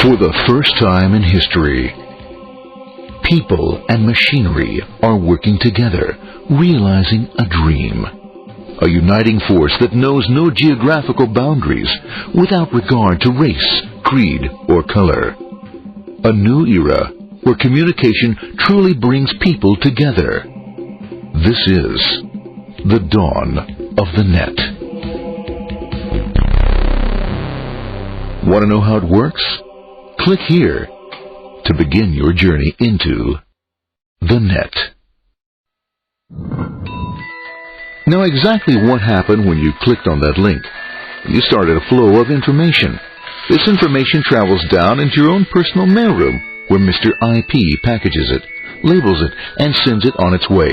For the first time in history, people and machinery are working together, realizing a dream. A uniting force that knows no geographical boundaries without regard to race, creed, or color. A new era where communication truly brings people together. This is the dawn of the net. Want to know how it works? Click here to begin your journey into the net. Now, exactly what happened when you clicked on that link? You started a flow of information. This information travels down into your own personal mailroom, where Mr. IP packages it, labels it, and sends it on its way.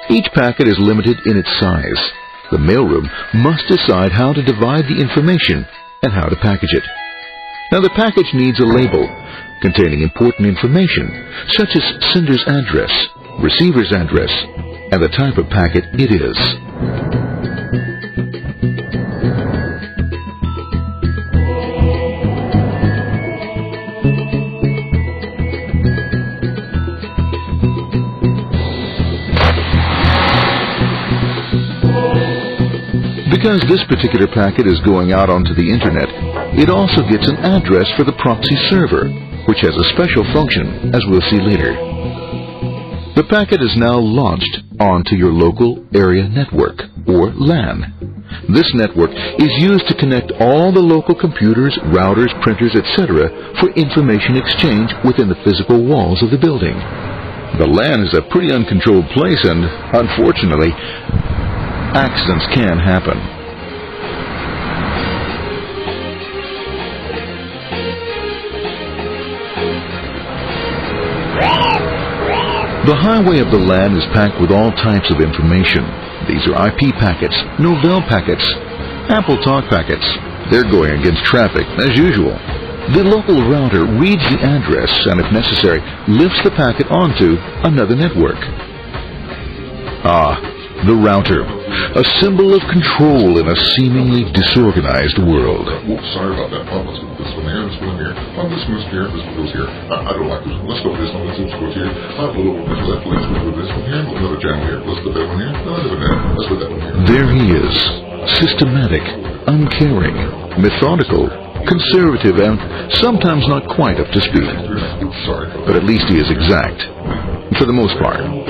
Each packet is limited in its size. The mailroom must decide how to divide the information and how to package it. Now, the package needs a label containing important information, such as sender's address, receiver's address, and the type of packet it is. Because this particular packet is going out onto the internet, it also gets an address for the proxy server, which has a special function, as we'll see later. The packet is now launched onto your local area network, or LAN. This network is used to connect all the local computers, routers, printers, etc. for information exchange within the physical walls of the building. The LAN is a pretty uncontrolled place, and unfortunately, accidents can happen. The highway of the LAN is packed with all types of information. These are IP packets, Novell packets, Apple Talk packets. They're going against traffic, as usual. The local router reads the address and, if necessary, lifts the packet onto another network. The router, a symbol of control in a seemingly disorganized world. Oops, sorry about that. Let's go this one here, this one here. This goes here, this one goes here. I don't like this one. Let's go with this one. This one goes here. A little bit left. Let's go with this one here. Another channel here. Let's put that one here. Let's put that one here. There he is, systematic, uncaring, methodical, conservative, and sometimes not quite up to speed. Sorry. But at least he is exact, for the most part. And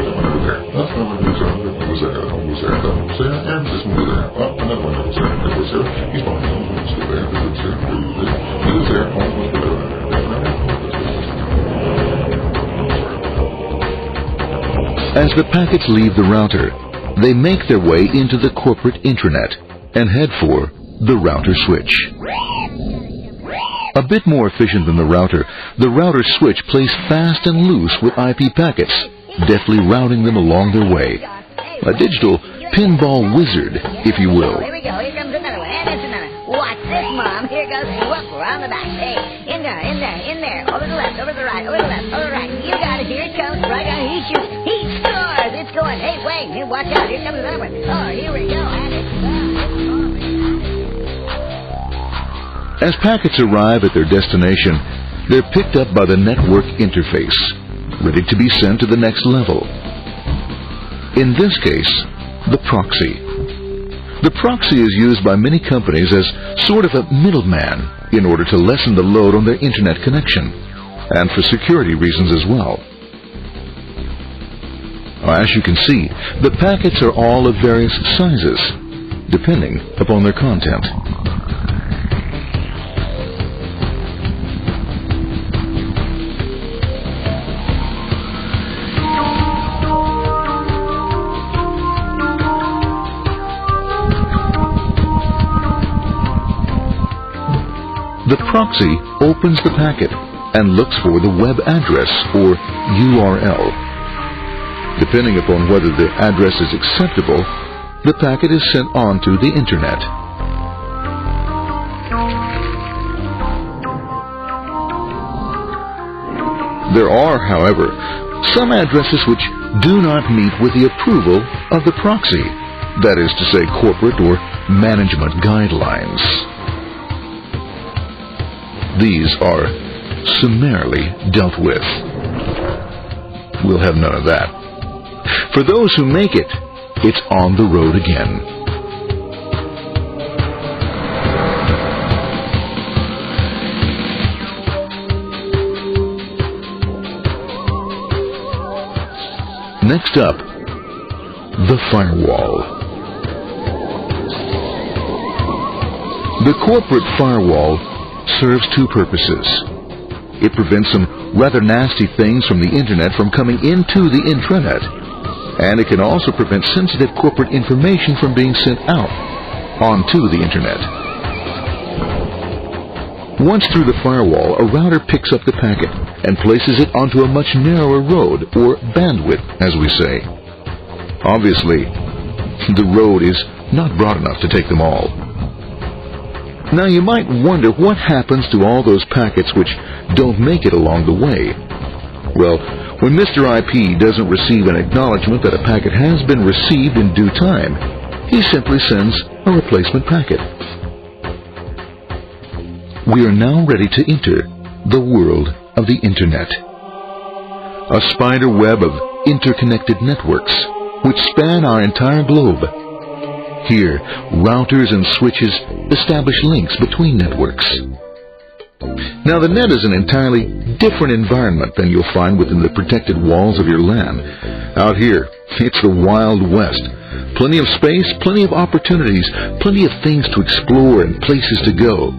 this one goes there. Another one goes there. That goes there. He's behind him. Let's go there. This is there. This is there. As the packets leave the router, they make their way into the corporate intranet and head for the router switch. A bit more efficient than the router switch plays fast and loose with IP packets, deftly routing them along their way. A digital pinball wizard, if you will. Here we go. Here comes another one. And it's another. Watch this, Mom. Here goes. Whoop, around the back. Hey, in there. Over the left, over the right, over the left, over the right. You got it. Here it comes. Right on. He shoots. He scores. It's going. Hey, wait. Hey, watch out. Here comes another one. Oh, here we go. And it's As packets arrive at their destination, they're picked up by the network interface, ready to be sent to the next level. In this case, the proxy. The proxy is used by many companies as sort of a middleman in order to lessen the load on their internet connection, and for security reasons as well. As you can see, the packets are all of various sizes, depending upon their content. The proxy opens the packet and looks for the web address, or URL. Depending upon whether the address is acceptable, the packet is sent on to the internet. There are, however, some addresses which do not meet with the approval of the proxy, that is to say, corporate or management guidelines. these are summarily dealt with. We'll have none of that. For those who make it, it's on the road again. Next up, the firewall. The corporate firewall serves two purposes. It prevents some rather nasty things from the Internet from coming into the intranet, and it can also prevent sensitive corporate information from being sent out onto the Internet. Once through the firewall, a router picks up the packet and places it onto a much narrower road, or bandwidth, as we say. Obviously, the road is not broad enough to take them all. Now you might wonder what happens to all those packets which don't make it along the way. Well, when Mr. IP doesn't receive an acknowledgement that a packet has been received in due time, he simply sends a replacement packet. We are now ready to enter the world of the Internet. A spider web of interconnected networks which span our entire globe. Here, routers and switches establish links between networks. Now, the net is an entirely different environment than you'll find within the protected walls of your LAN. Out here, it's the Wild West. Plenty of space, plenty of opportunities, plenty of things to explore and places to go.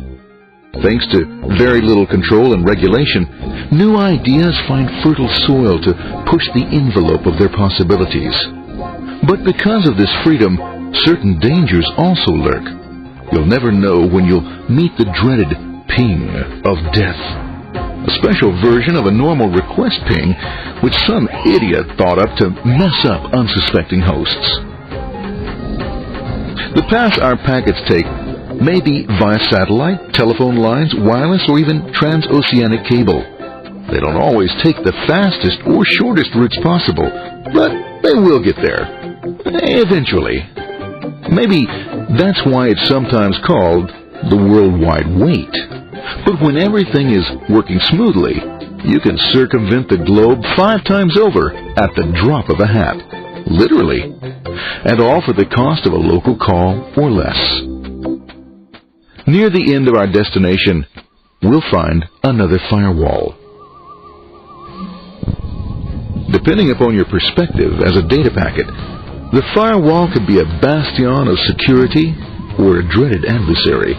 Thanks to very little control and regulation, new ideas find fertile soil to push the envelope of their possibilities. But because of this freedom, certain dangers also lurk. You'll never know when you'll meet the dreaded ping of death. A special version of a normal request ping which some idiot thought up to mess up unsuspecting hosts. The path our packets take may be via satellite, telephone lines, wireless, or even transoceanic cable. They don't always take the fastest or shortest routes possible, but they will get there. Eventually. Maybe that's why it's sometimes called the worldwide wait. But when everything is working smoothly, you can circumvent the globe 5 times over at the drop of a hat. Literally. And all for the cost of a local call or less. Near the end of our destination, we'll find another firewall. Depending upon your perspective as a data packet, the firewall could be a bastion of security or a dreaded adversary.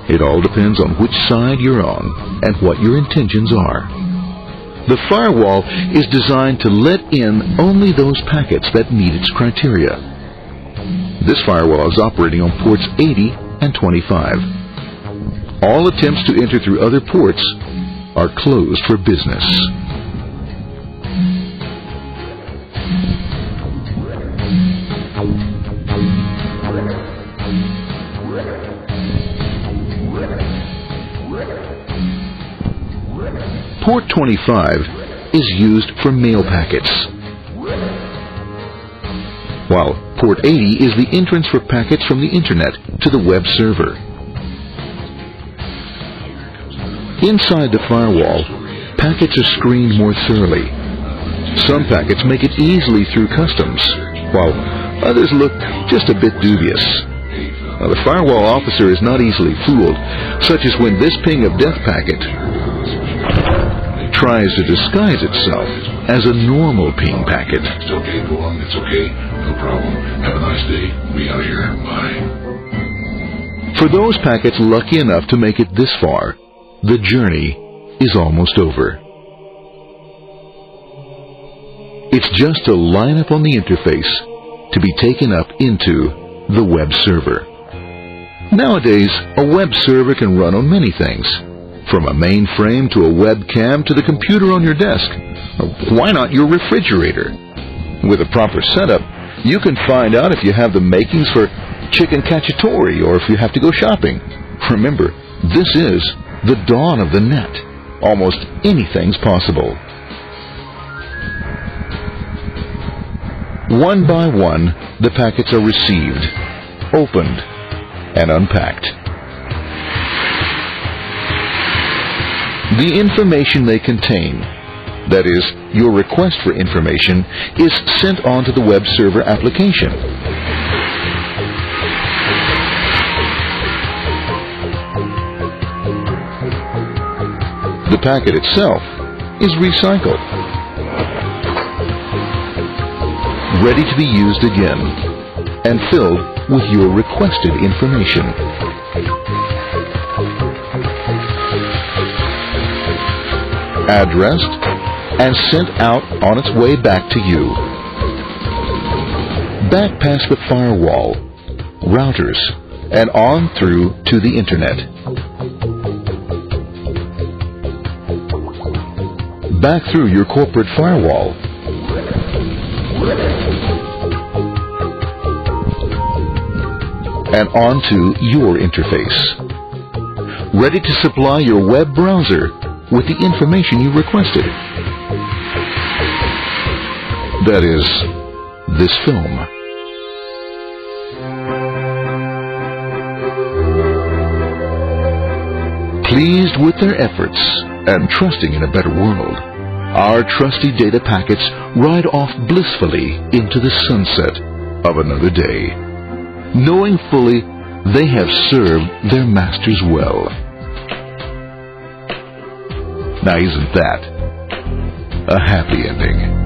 It all depends on which side you're on and what your intentions are. The firewall is designed to let in only those packets that meet its criteria. This firewall is operating on ports 80 and 25. All attempts to enter through other ports are closed for business. Port 25 is used for mail packets, while Port 80 is the entrance for packets from the Internet to the web server. Inside the firewall, packets are screened more thoroughly. Some packets make it easily through customs, while others look just a bit dubious. Now, the firewall officer is not easily fooled, such as when this ping of death packet tries to disguise itself as a normal ping packet. It's okay, go on, it's okay, no problem. Have a nice day, we out of here, bye. For those packets lucky enough to make it this far, the journey is almost over. It's just a line up on the interface to be taken up into the web server. Nowadays, a web server can run on many things, from a mainframe to a webcam to the computer on your desk. Why not your refrigerator? With a proper setup, you can find out if you have the makings for chicken cacciatore or if you have to go shopping. Remember, this is the dawn of the net. Almost anything's possible. One by one, the packets are received, opened, and unpacked. The information they contain, that is, your request for information, is sent on to the web server application. The packet itself is recycled, ready to be used again, and filled with your requested information. Addressed and sent out on its way back to you. Back past the firewall, routers, and on through to the Internet. Back through your corporate firewall. And onto your interface. Ready to supply your web browser with the information you requested. That is, this film. Pleased with their efforts and trusting in a better world, our trusty data packets ride off blissfully into the sunset of another day, knowing fully they have served their masters well. Now isn't that a happy ending?